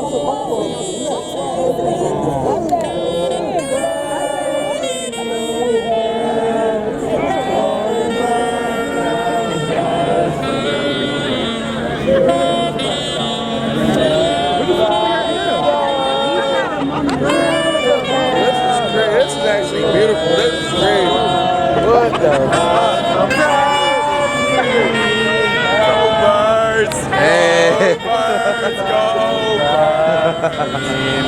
This is actually beautiful. This is great. What the fuck? Go birds! Hey. Go birds! Go birds!